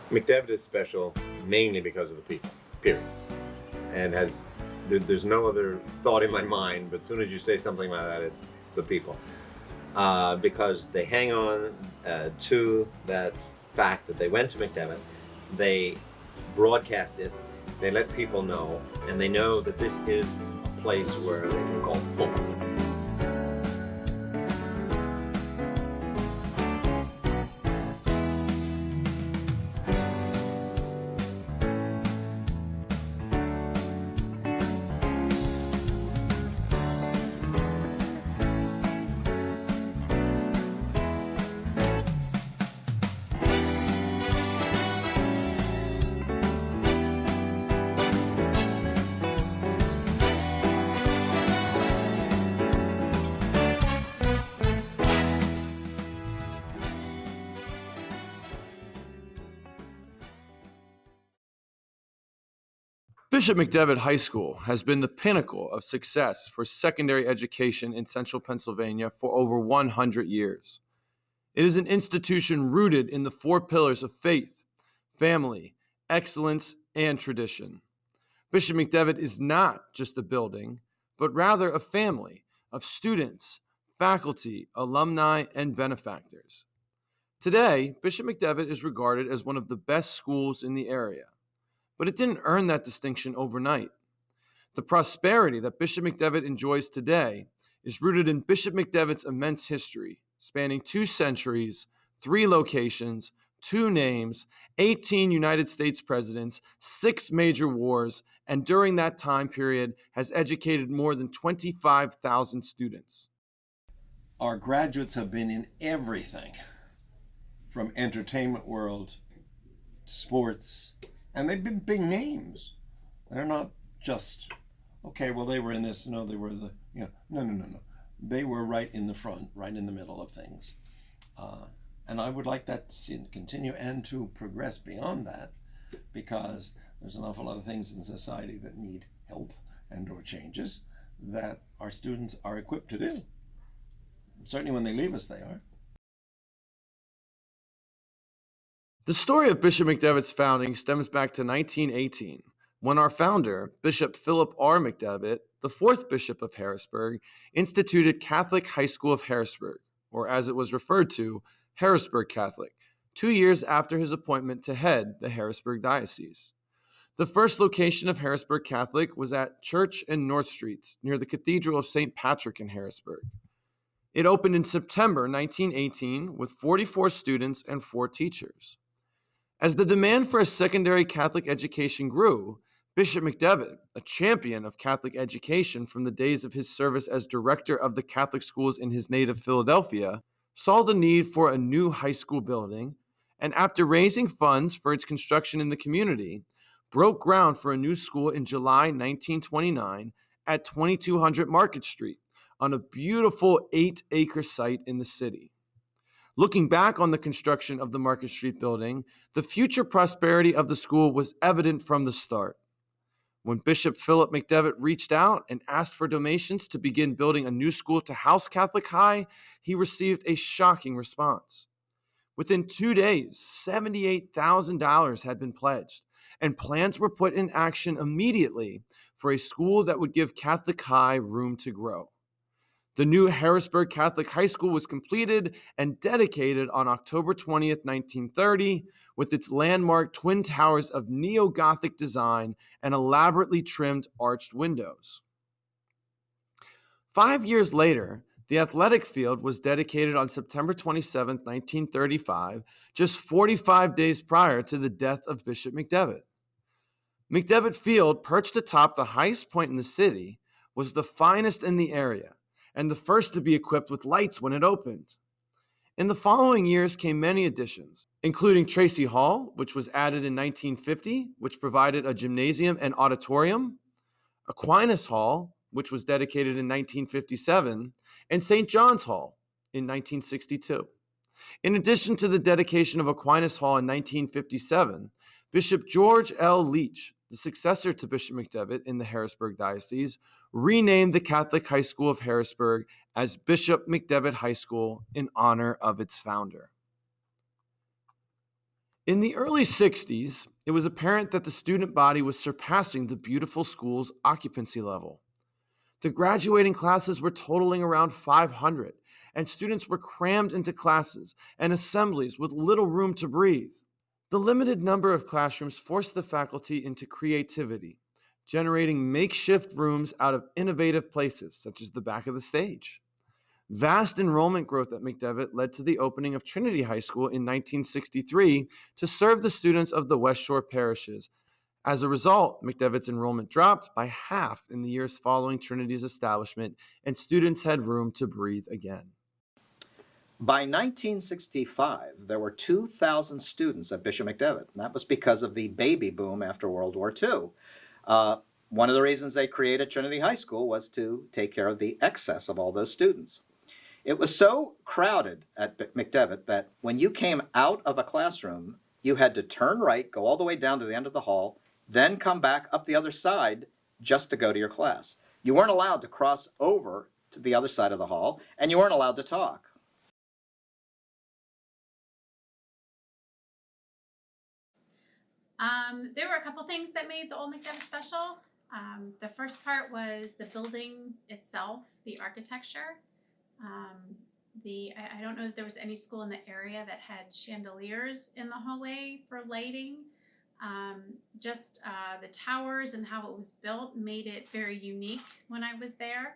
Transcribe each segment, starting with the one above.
McDevitt is special mainly because of the people, period. And there's no other thought in my mind, but as soon as you say something like that, it's the people. Because they hang on to that fact that they went to McDevitt, they broadcast it, they let people know, and they know that this is a place where they can call home. Bishop McDevitt High School has been the pinnacle of success for secondary education in central Pennsylvania for over 100 years. It is an institution rooted in the four pillars of faith, family, excellence, and tradition. Bishop McDevitt is not just a building, but rather a family of students, faculty, alumni, and benefactors. Today, Bishop McDevitt is regarded as one of the best schools in the area, but it didn't earn that distinction overnight. The prosperity that Bishop McDevitt enjoys today is rooted in Bishop McDevitt's immense history, spanning 2 centuries, 3 locations, 2 names, 18 United States presidents, 6 major wars, and during that time period has educated more than 25,000 students. Our graduates have been in everything, from entertainment world to sports, and they've been big names. They're not just, okay, well, they were in this. No, they were no. They were right in the front, right in the middle of things. And I would like that to see it continue and to progress beyond that, because there's an awful lot of things in society that need help and or changes that our students are equipped to do. Certainly when they leave us, they are. The story of Bishop McDevitt's founding stems back to 1918, when our founder, Bishop Philip R. McDevitt, the 4th Bishop of Harrisburg, instituted Catholic High School of Harrisburg, or as it was referred to, Harrisburg Catholic, 2 years after his appointment to head the Harrisburg Diocese. The first location of Harrisburg Catholic was at Church and North Streets, near the Cathedral of St. Patrick in Harrisburg. It opened in September 1918 with 44 students and 4 teachers. As the demand for a secondary Catholic education grew, Bishop McDevitt, a champion of Catholic education from the days of his service as director of the Catholic schools in his native Philadelphia, saw the need for a new high school building, and after raising funds for its construction in the community, broke ground for a new school in July 1929 at 2200 Market Street on a beautiful 8-acre site in the city. Looking back on the construction of the Market Street building, the future prosperity of the school was evident from the start. When Bishop Philip McDevitt reached out and asked for donations to begin building a new school to house Catholic High, he received a shocking response. Within 2 days, $78,000 had been pledged, and plans were put in action immediately for a school that would give Catholic High room to grow. The new Harrisburg Catholic High School was completed and dedicated on October 20th, 1930, with its landmark twin towers of neo-Gothic design and elaborately trimmed arched windows. 5 years later, the athletic field was dedicated on September 27, 1935, just 45 days prior to the death of Bishop McDevitt. McDevitt Field, perched atop the highest point in the city, was the finest in the area and the first to be equipped with lights when it opened. In the following years came many additions, including Tracy Hall, which was added in 1950, which provided a gymnasium and auditorium, Aquinas Hall, which was dedicated in 1957, and St. John's Hall in 1962. In addition to the dedication of Aquinas Hall in 1957, Bishop George L. Leach, the successor to Bishop McDevitt in the Harrisburg Diocese, renamed the Catholic High School of Harrisburg as Bishop McDevitt High School in honor of its founder. In the early 60s, it was apparent that the student body was surpassing the beautiful school's occupancy level. The graduating classes were totaling around 500, and students were crammed into classes and assemblies with little room to breathe. The limited number of classrooms forced the faculty into creativity, generating makeshift rooms out of innovative places, such as the back of the stage. Vast enrollment growth at McDevitt led to the opening of Trinity High School in 1963 to serve the students of the West Shore parishes. As a result, McDevitt's enrollment dropped by half in the years following Trinity's establishment, and students had room to breathe again. By 1965, there were 2,000 students at Bishop McDevitt, and that was because of the baby boom after World War II. One of the reasons they created Trinity High School was to take care of the excess of all those students. It was so crowded at McDevitt that when you came out of a classroom, you had to turn right, go all the way down to the end of the hall, then come back up the other side just to go to your class. You weren't allowed to cross over to the other side of the hall, and you weren't allowed to talk. There were a couple things that made the Old McDevitt special. The first part was the building itself, the architecture. I don't know if there was any school in the area that had chandeliers in the hallway for lighting. The towers and how it was built made it very unique when I was there.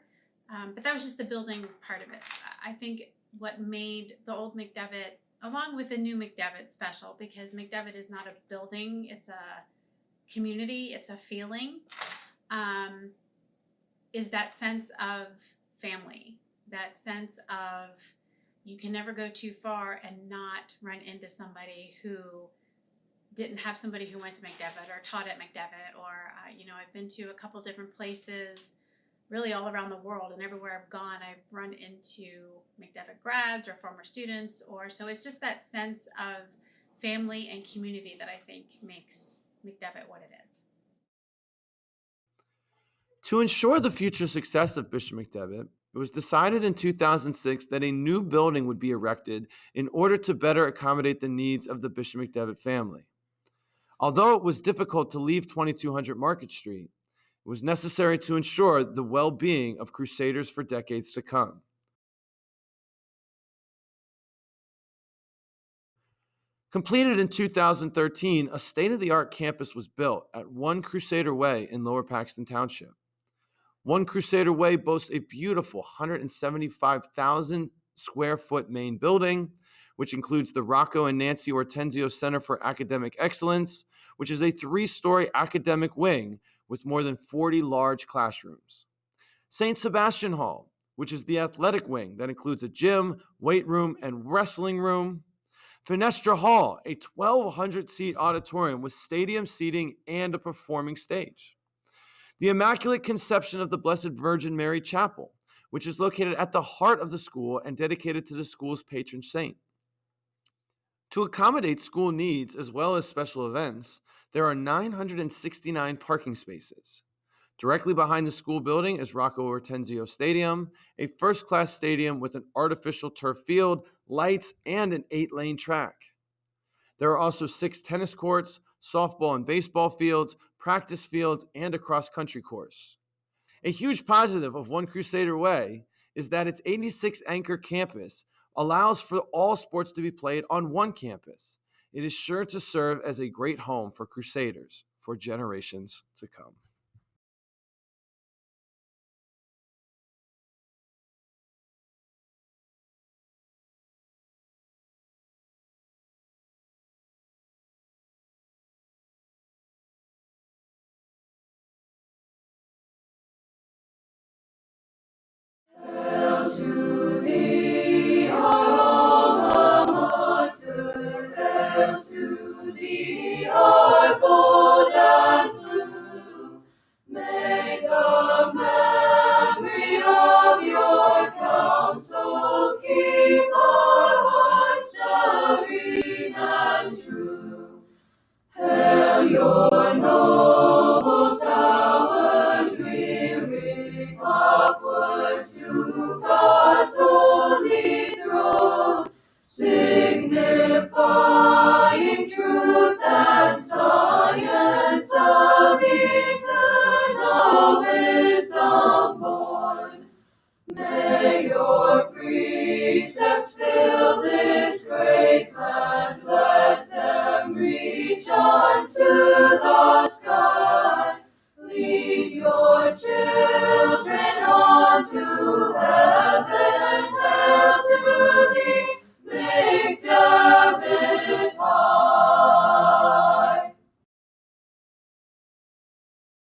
But that was just the building part of it. I think what made the Old McDevitt, along with the new McDevitt, special, because McDevitt is not a building, it's a community, it's a feeling, is that sense of family, that sense of you can never go too far and not run into somebody who didn't have somebody who went to McDevitt or taught at McDevitt, or I've been to a couple different places really all around the world, and everywhere I've gone I've run into McDevitt grads or former students, so it's just that sense of family and community that I think makes McDevitt what it is. To ensure the future success of Bishop McDevitt, it was decided in 2006 that a new building would be erected in order to better accommodate the needs of the Bishop McDevitt family. Although it was difficult to leave 2200 Market Street, it was necessary to ensure the well-being of Crusaders for decades to come. Completed in 2013, a state-of-the-art campus was built at One Crusader Way in Lower Paxton Township. One Crusader Way boasts a beautiful 175,000 square foot main building, which includes the Rocco and Nancy Ortenzio Center for Academic Excellence, which is a 3-story academic wing with more than 40 large classrooms. St. Sebastian Hall, which is the athletic wing that includes a gym, weight room, and wrestling room. Fenestra Hall, a 1,200-seat auditorium with stadium seating and a performing stage. The Immaculate Conception of the Blessed Virgin Mary Chapel, which is located at the heart of the school and dedicated to the school's patron saint. To accommodate school needs as well as special events, there are 969 parking spaces. Directly behind the school building is Rocco Ortenzio Stadium, a first-class stadium with an artificial turf field, lights, and an 8-lane track. There are also 6 tennis courts, softball and baseball fields, practice fields, and a cross-country course. A huge positive of One Crusader Way is that its 86-acre campus allows for all sports to be played on one campus. It is sure to serve as a great home for Crusaders for generations to come. To thee, our alma mater, hail to thee, our gold and blue. May the memory of your counsel keep our hearts serene and true. Hail your noble towers rearing upward to God's holy throne. Sing